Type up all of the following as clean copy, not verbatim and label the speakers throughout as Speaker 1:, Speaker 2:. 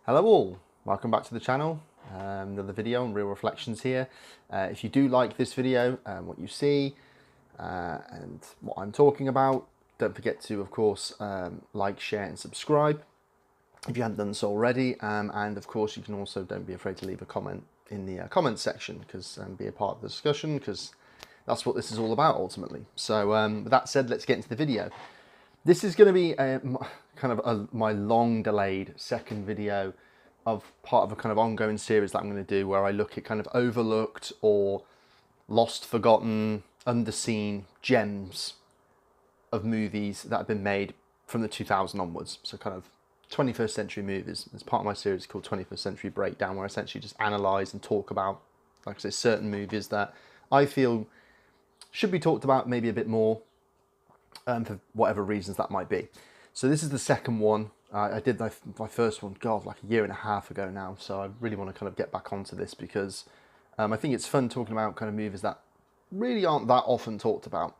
Speaker 1: Hello all, welcome back to the channel. Another video on Real Reflections here. If you do like this video, what you see and what I'm talking about, don't forget to, of course, like, share and subscribe if you haven't done so already. And of course, you can also, don't be afraid to leave a comment in the comment section, because be a part of the discussion, because that's what this is all about ultimately. So with that said, let's get into the video. This is going to be my long delayed second video of part of a kind of ongoing series that I'm going to do, where I look at kind of overlooked or lost, forgotten, underseen gems of movies that have been made from the 2000 onwards. So kind of 21st century movies. It's part of my series called 21st Century Breakdown, where I essentially just analyse and talk about, like I say, certain movies that I feel should be talked about maybe a bit more, for whatever reasons that might be. So this is the second one. I did my first one, God, like a year and a half ago now. So I really want to kind of get back onto this, because I think it's fun talking about kind of movies that really aren't that often talked about.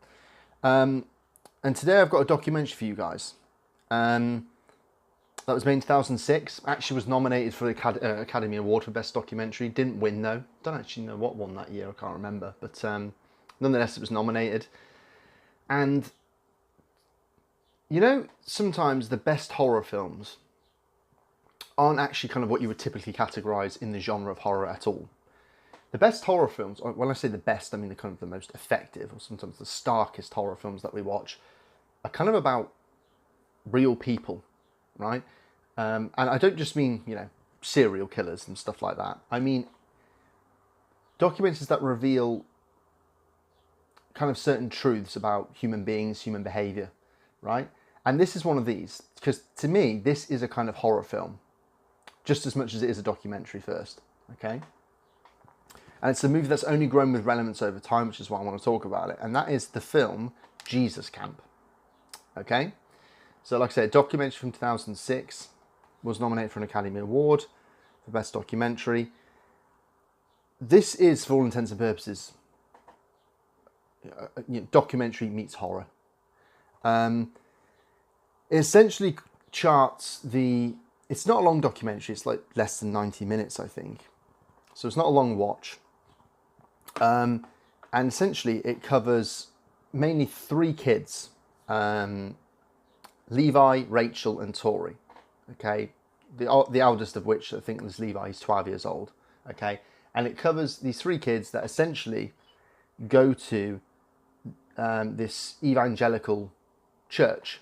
Speaker 1: And today I've got a documentary for you guys. That was made in 2006. Actually was nominated for the Academy Award for Best Documentary. Didn't win though. Don't actually know what won that year. I can't remember. But nonetheless, it was nominated. And you know, sometimes the best horror films aren't actually kind of what you would typically categorise in the genre of horror at all. The best horror films, when I say the best, I mean the kind of the most effective, or sometimes the starkest horror films that we watch, are kind of about real people, right? And I don't just mean, you know, serial killers and stuff like that. I mean documentaries that reveal kind of certain truths about human beings, human behaviour, right? And this is one of these, because to me, this is a kind of horror film, just as much as it is a documentary first, okay? And it's a movie that's only grown with relevance over time, which is why I want to talk about it. And that is the film Jesus Camp, okay? So like I said, a documentary from 2006, was nominated for an Academy Award for Best Documentary. This is, for all intents and purposes, documentary meets horror. It essentially charts the... It's not a long documentary. It's like less than 90 minutes, I think. So it's not a long watch. And essentially it covers mainly three kids. Levi, Rachel and Tori. Okay. The eldest of which I think was Levi. He's 12 years old. Okay. And it covers these three kids that essentially go to this evangelical church,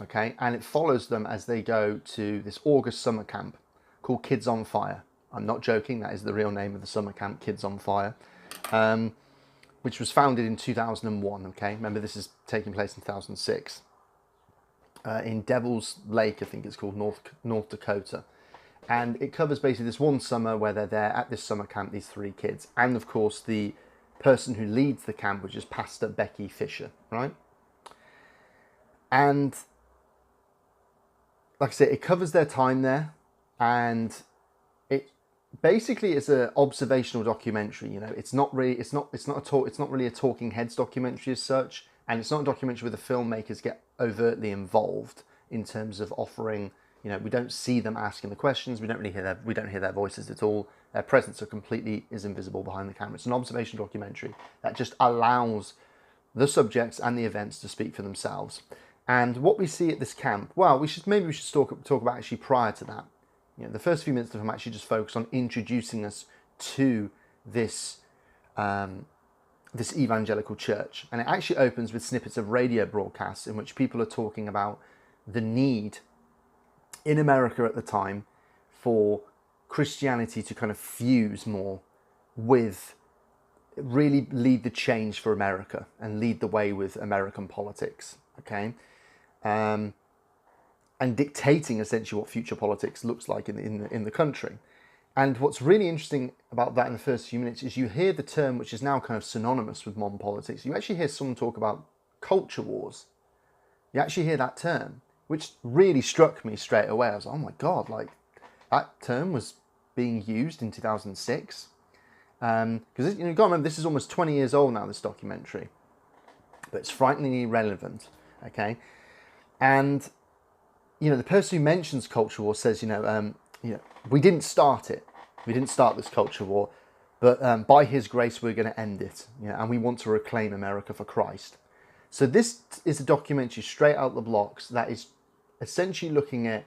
Speaker 1: okay, and it follows them as they go to this August summer camp called Kids on Fire. I'm not joking, that is the real name of the summer camp, Kids on Fire, which was founded in 2001, okay? Remember, this is taking place in 2006, in Devil's Lake, I think it's called, North Dakota. And it covers basically this one summer where they're there at this summer camp, these three kids, and of course the person who leads the camp, which is Pastor Becky Fisher, right? And like I said, it covers their time there, and it basically is an observational documentary. You know, it's not really a talking heads documentary as such, and it's not a documentary where the filmmakers get overtly involved in terms of offering. You know, we don't see them asking the questions. We don't hear their voices at all. Their presence is invisible behind the camera. It's an observation documentary that just allows the subjects and the events to speak for themselves. And what we see at this camp, well, maybe we should talk about actually prior to that. You know, the first few minutes of the film actually just focus on introducing us to this this evangelical church, and it actually opens with snippets of radio broadcasts in which people are talking about the need in America at the time for Christianity to kind of fuse more with, really lead the change for America and lead the way with American politics, okay? And dictating essentially what future politics looks like in the country. And what's really interesting about that in the first few minutes is you hear the term, which is now kind of synonymous with modern politics. You actually hear someone talk about culture wars. You actually hear that term, which really struck me straight away. I was like, oh my God, like that term was being used in 2006. Because you've got to remember, this is almost 20 years old now, this documentary. But it's frighteningly relevant, okay? And, you know, the person who mentions culture war says, you know, we didn't start it. We didn't start this culture war, but by His grace, we're going to end it. And we want to reclaim America for Christ. So this is a documentary straight out the blocks that is essentially looking at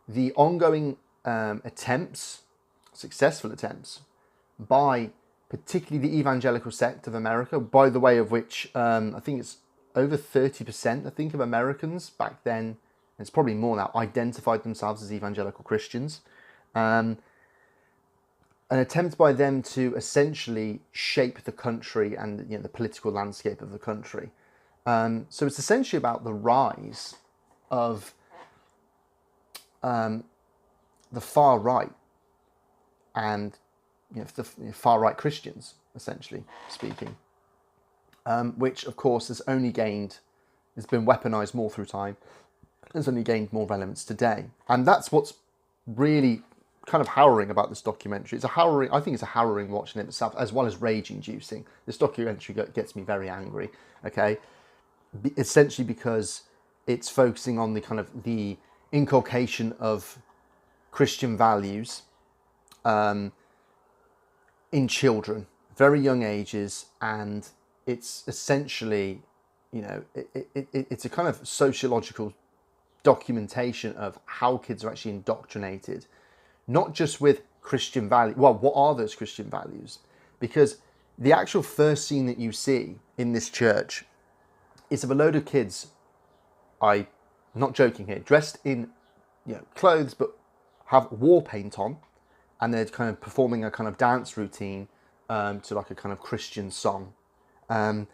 Speaker 1: the ongoing attempts, successful attempts, by particularly the evangelical sect of America, by the way of which I think it's over 30%, I think, of Americans back then, and it's probably more now, identified themselves as evangelical Christians. An attempt by them to essentially shape the country and the political landscape of the country. So it's essentially about the rise of the far right and the far right Christians, essentially speaking, which of course has been weaponized more through time, has only gained more relevance today. And that's what's really kind of harrowing about this documentary. I think it's a harrowing watch in itself, as well as rage-inducing. This documentary gets me very angry, okay? Essentially because it's focusing on the inculcation of Christian values in children, very young ages, and it's essentially, it's a kind of sociological documentation of how kids are actually indoctrinated, not just with Christian values. Well, what are those Christian values? Because the actual first scene that you see in this church is of a load of kids, I'm not joking here, dressed in clothes but have war paint on, and they're kind of performing a kind of dance routine to like a kind of Christian song, and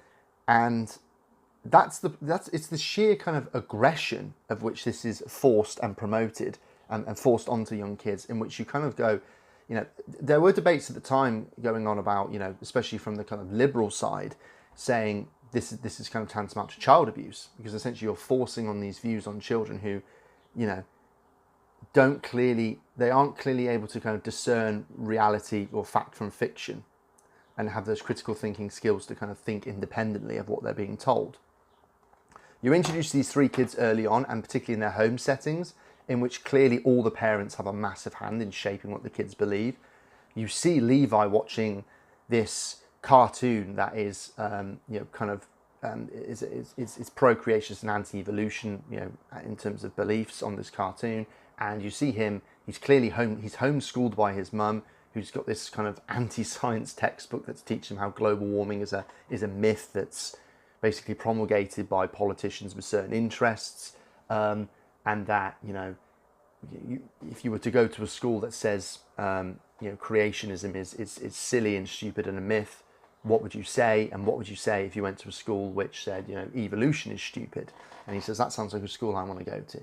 Speaker 1: it's the sheer kind of aggression of which this is forced and promoted and forced onto young kids, in which you kind of go, there were debates at the time going on about, especially from the kind of liberal side, saying this is kind of tantamount to child abuse, because essentially you're forcing on these views on children who, aren't clearly able to kind of discern reality or fact from fiction, and have those critical thinking skills to kind of think independently of what they're being told. You introduce these three kids early on, and particularly in their home settings, in which clearly all the parents have a massive hand in shaping what the kids believe. You see Levi watching this cartoon that is, it's pro-creationist and anti-evolution, in terms of beliefs on this cartoon. And you see him, he's homeschooled by his mum, who's got this kind of anti-science textbook that's teaching him how global warming is a myth that's basically promulgated by politicians with certain interests, and that if you were to go to a school that says creationism is silly and stupid and a myth, what would you say? And what would you say if you went to a school which said evolution is stupid? And he says that sounds like a school I want to go to.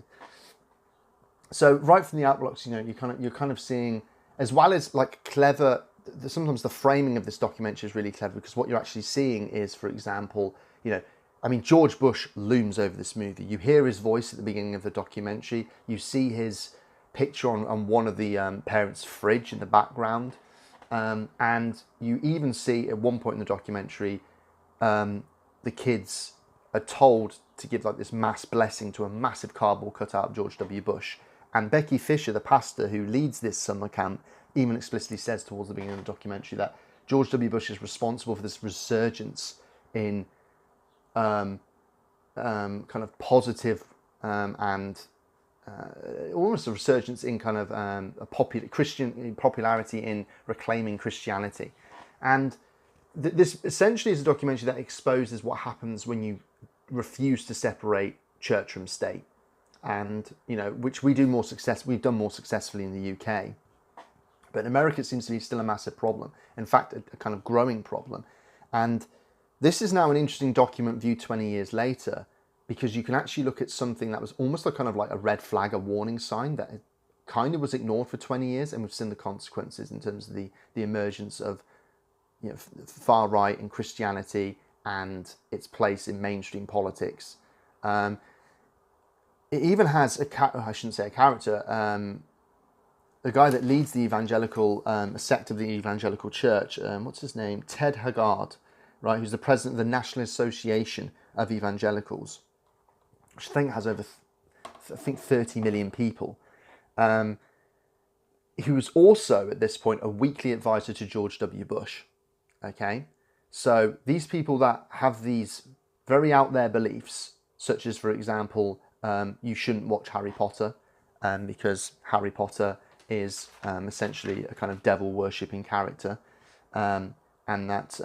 Speaker 1: So right from the outblocks, you're kind of seeing, as well as like clever. Sometimes the framing of this documentary is really clever, because what you're actually seeing is, for example, George Bush looms over this movie. You hear his voice at the beginning of the documentary. You see his picture on one of the parents' fridge in the background. And you even see at one point in the documentary, the kids are told to give like this mass blessing to a massive cardboard cutout of George W. Bush. And Becky Fisher, the pastor who leads this summer camp, even explicitly says towards the beginning of the documentary that George W. Bush is responsible for this resurgence in kind of positive and almost a resurgence in kind of a Christian popularity in reclaiming Christianity. And this essentially is a documentary that exposes what happens when you refuse to separate church from state, and which we've done more successfully in the UK. But in America, it seems to be still a massive problem. In fact, a kind of growing problem. And this is now an interesting document viewed 20 years later, because you can actually look at something that was almost like a red flag, a warning sign that kind of was ignored for 20 years, and we've seen the consequences in terms of the emergence of far right and Christianity and its place in mainstream politics. It even has I shouldn't say a character. The guy that leads the evangelical sect of the evangelical church, what's his name? Ted Haggard, right? Who's the president of the National Association of Evangelicals, which I think has over, 30 million people. he was also, at this point, a weekly advisor to George W. Bush. Okay? So these people that have these very out there beliefs, such as, for example, you shouldn't watch Harry Potter because Harry Potter is essentially a kind of devil worshipping character, and that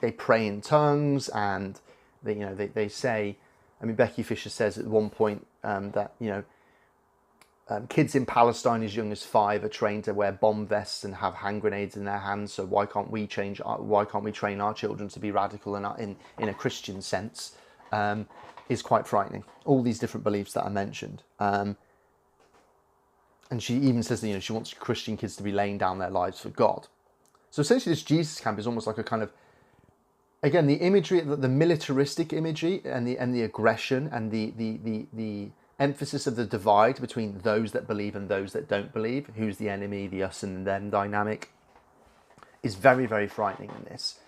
Speaker 1: they pray in tongues, and they say, I mean, Becky Fisher says at one point that kids in Palestine as young as 5 are trained to wear bomb vests and have hand grenades in their hands. So why can't we train our children to be radical in a Christian sense? Is quite frightening. All these different beliefs that I mentioned, and she even says that she wants Christian kids to be laying down their lives for God. So essentially, this Jesus camp is almost like a kind of, again, the imagery, the militaristic imagery, and the aggression, and the emphasis of the divide between those that believe and those that don't believe, who's the enemy, the us and them dynamic, is very, very frightening in this.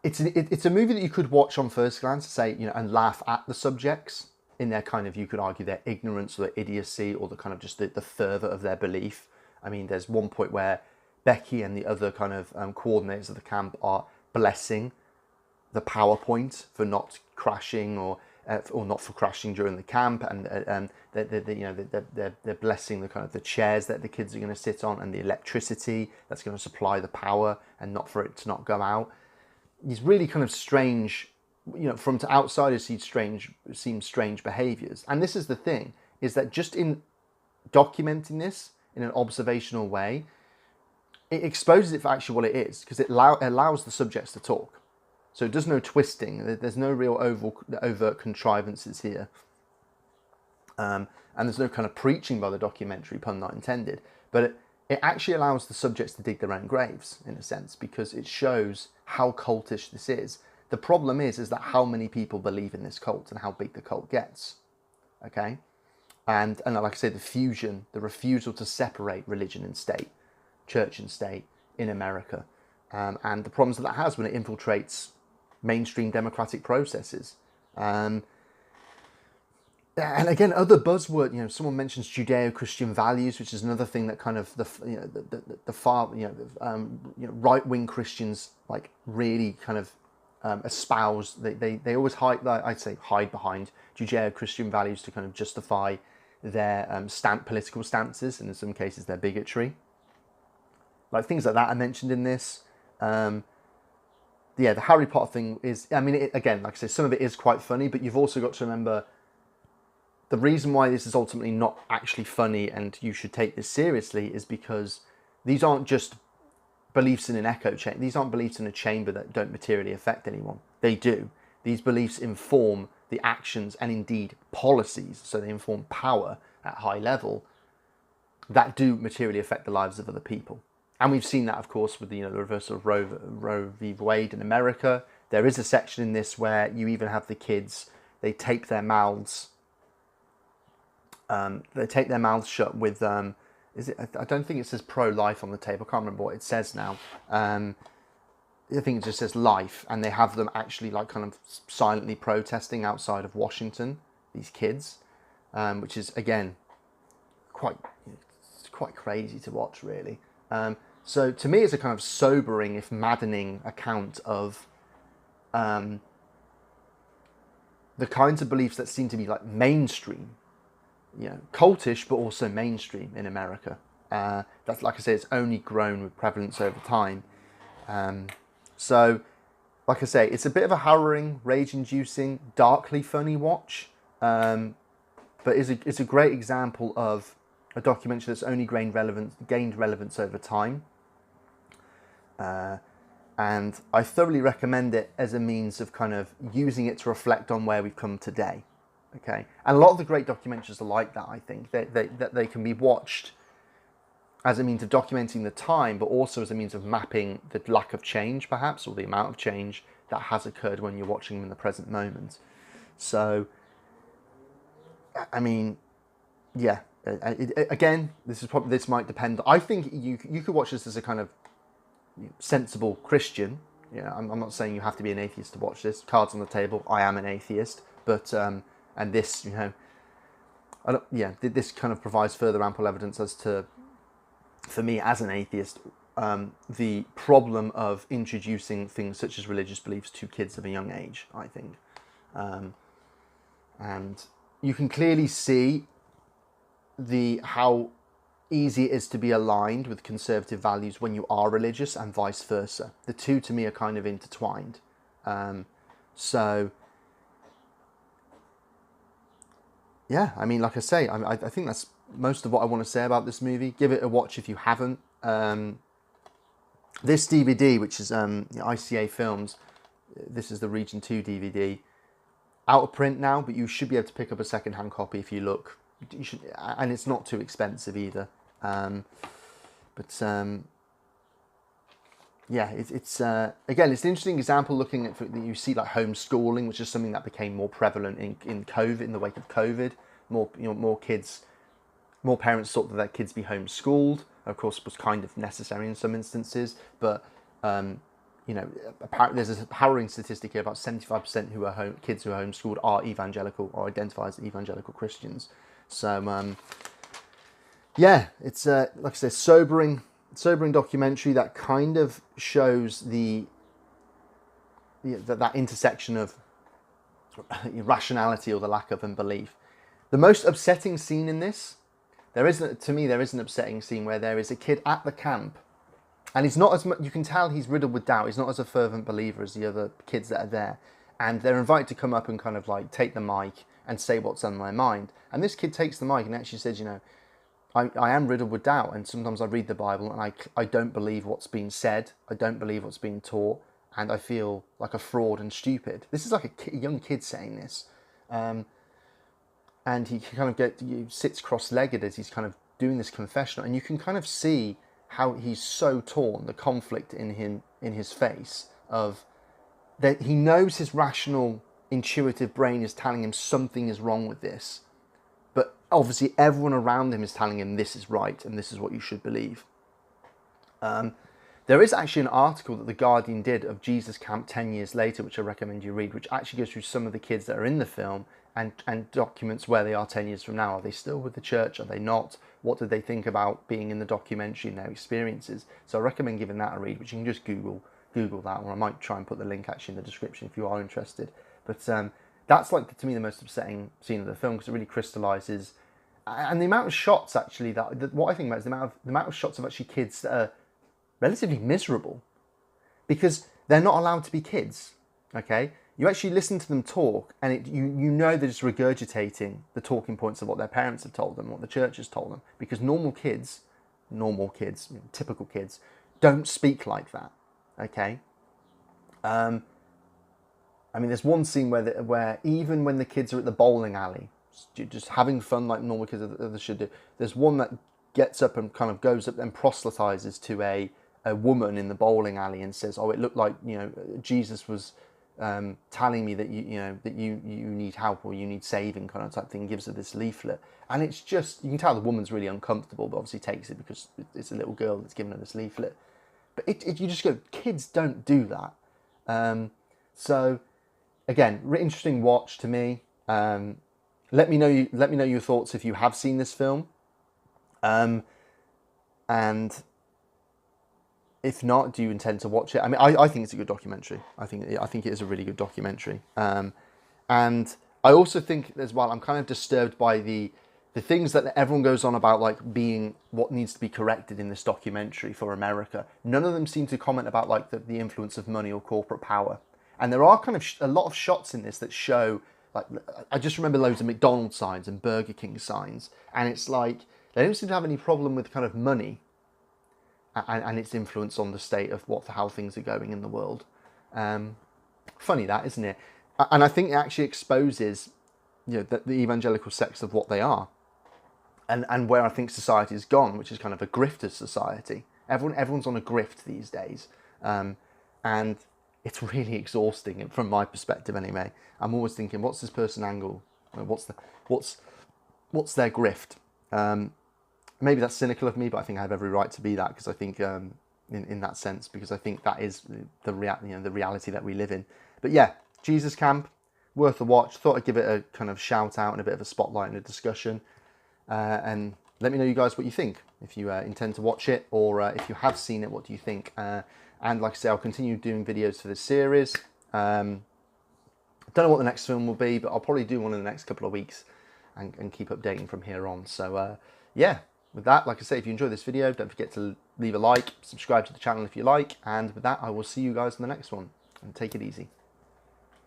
Speaker 1: It's a movie that you could watch on first glance, say, and laugh at the subjects in their kind of, you could argue, their ignorance or their idiocy, or the kind of just the fervour of their belief. I mean, there's one point where Becky and the other kind of coordinators of the camp are blessing the PowerPoint for not crashing, or not for crashing during the camp, and they're blessing the kind of the chairs that the kids are going to sit on, and the electricity that's going to supply the power, and not for it to not go out. These really kind of strange, from to outsiders seem strange behaviours. And this is the thing, is that just in documenting this in an observational way, it exposes it for actually what it is, because it allows the subjects to talk. So it does no twisting. There's no real overt contrivances here. And there's no kind of preaching by the documentary, pun not intended. But it actually allows the subjects to dig their own graves, in a sense, because it shows how cultish this is. The problem is that how many people believe in this cult and how big the cult gets. Okay? And like I say, the refusal to separate religion and state, church and state in America. And the problems that has when it infiltrates mainstream democratic processes. And again, other buzzword, someone mentions Judeo-Christian values, which is another thing that kind of the far right-wing Christians like really kind of espouse. They always hide behind Judeo-Christian values to kind of justify their political stances, and in some cases their bigotry. Like things like that are mentioned in this. The Harry Potter thing is, I mean, again, like I say, some of it is quite funny, but you've also got to remember the reason why this is ultimately not actually funny and you should take this seriously is because these aren't just beliefs in an echo chamber. These aren't beliefs in a chamber that don't materially affect anyone. They do. These beliefs inform the actions and indeed policies, so they inform power at high level that do materially affect the lives of other people. And we've seen that, of course, with the reversal of Roe v. Wade in America. There is a section in this where you even have the kids, they tape their mouths. They tape their mouths shut with, I don't think it says pro-life on the tape. I can't remember what it says now. I think it just says life. And they have them actually like kind of silently protesting outside of Washington, these kids, which is, again, quite crazy to watch, really. So to me, it's a kind of sobering, if maddening, account of the kinds of beliefs that seem to be like mainstream, cultish, but also mainstream in America. That's, like I say, it's only grown with prevalence over time. So, like I say, it's a bit of a harrowing, rage-inducing, darkly funny watch, but it's a great example of a documentary that's only gained relevance over time. And I thoroughly recommend it as a means of kind of using it to reflect on where we've come today. Okay, and a lot of the great documentaries are like that. I think that they can be watched as a means of documenting the time, but also as a means of mapping the lack of change, perhaps, or the amount of change that has occurred when you're watching them in the present moment. So, I mean, yeah. Again, this might depend. I think you could watch this as a kind of sensible Christian. I'm not saying you have to be an atheist to watch this. Cards on the table. I am an atheist, but and this, yeah, this kind of provides further ample evidence as to, for me as an atheist, the problem of introducing things such as religious beliefs to kids of a young age, I think. And you can clearly see how easy it is to be aligned with conservative values when you are religious, and vice versa. The two, to me, are kind of intertwined. So, yeah, I mean, like I say, I think that's most of what I want to say about this movie. Give it a watch if you haven't. This DVD, which is ICA Films, this is the Region 2 DVD, out of print now, but you should be able to pick up a second-hand copy if you look. You should, and it's not too expensive either. Yeah, it's again, it's an interesting example looking at, you see like homeschooling, which is something that became more prevalent in COVID, in the wake of COVID. More kids, more parents thought that their kids be homeschooled. Of course, was kind of necessary in some instances, but there's a harrowing statistic here: about 75% who are kids who are homeschooled are evangelical or identify as evangelical Christians. So yeah, it's like I said, sobering documentary that kind of shows that intersection of rationality or the lack of, and belief. The most upsetting scene in this, there is an upsetting scene where there is a kid at the camp, and he's not as much, you can tell he's riddled with doubt. He's not as a fervent believer as the other kids that are there, and they're invited to come up and kind of like take the mic and say what's on their mind. And this kid takes the mic and actually says, I am riddled with doubt, and sometimes I read the Bible and I don't believe what's being said, I don't believe what's being taught, and I feel like a fraud and stupid. This is like a young kid saying this. And he kind of sits cross-legged as he's kind of doing this confessional, and you can kind of see how he's so torn, the conflict in his face, of that he knows his rational, intuitive brain is telling him something is wrong with this, but obviously everyone around him is telling him this is right and this is what you should believe. There is actually an article that The Guardian did of Jesus Camp 10 years later, which I recommend you read, which actually goes through some of the kids that are in the film and documents where they are 10 years from now. Are they still with the church? Are they not? What did they think about being in the documentary and their experiences? So I recommend giving that a read, which you can just Google that, or I might try and put the link actually in the description if you are interested. But that's like, to me, the most upsetting scene of the film, because it really crystallizes, and the amount of shots actually that what I think about is the amount of shots of actually kids that are relatively miserable because they're not allowed to be kids. Okay, you actually listen to them talk, and you know they're just regurgitating the talking points of what their parents have told them, what the church has told them, because normal kids, typical kids, don't speak like that. Okay. I mean, there's one scene where even when the kids are at the bowling alley, just having fun like normal kids should do, there's one that gets up and kind of goes up and proselytizes to a woman in the bowling alley and says, "Oh, it looked like Jesus was telling me that you need help or you need saving," kind of type thing. Gives her this leaflet, and it's just, you can tell the woman's really uncomfortable, but obviously takes it because it's a little girl that's giving her this leaflet. But you just go, kids don't do that. So again, interesting watch to me. Let me know your thoughts if you have seen this film, and if not, do you intend to watch it? I mean, I think it's a good documentary. I think it is a really good documentary. And I also think as well, I'm kind of disturbed by the things that everyone goes on about, like being what needs to be corrected in this documentary for America. None of them seem to comment about like the influence of money or corporate power. And there are kind of a lot of shots in this that show, like, I just remember loads of McDonald's signs and Burger King signs, and it's like they don't seem to have any problem with kind of money and its influence on the state of how things are going in the world. Funny that, isn't it? And I think it actually exposes, the evangelical sects of what they are, and where I think society has gone, which is kind of a grifter society. Everyone's on a grift these days, and it's really exhausting from my perspective. Anyway, I'm always thinking, what's this person angle? What's their grift? Maybe that's cynical of me, but I think I have every right to be that, because I think in that sense, because I think that is the reality that we live in. But yeah, Jesus Camp, worth a watch. Thought I'd give it a kind of shout out and a bit of a spotlight and a discussion. and let me know, you guys, what you think. If you intend to watch it, or if you have seen it, what do you think? And like I say, I'll continue doing videos for this series. Don't know what the next film will be, but I'll probably do one in the next couple of weeks and keep updating from here on. So yeah, with that, like I say, if you enjoyed this video, don't forget to leave a like, subscribe to the channel if you like, and with that, I will see you guys in the next one, and take it easy.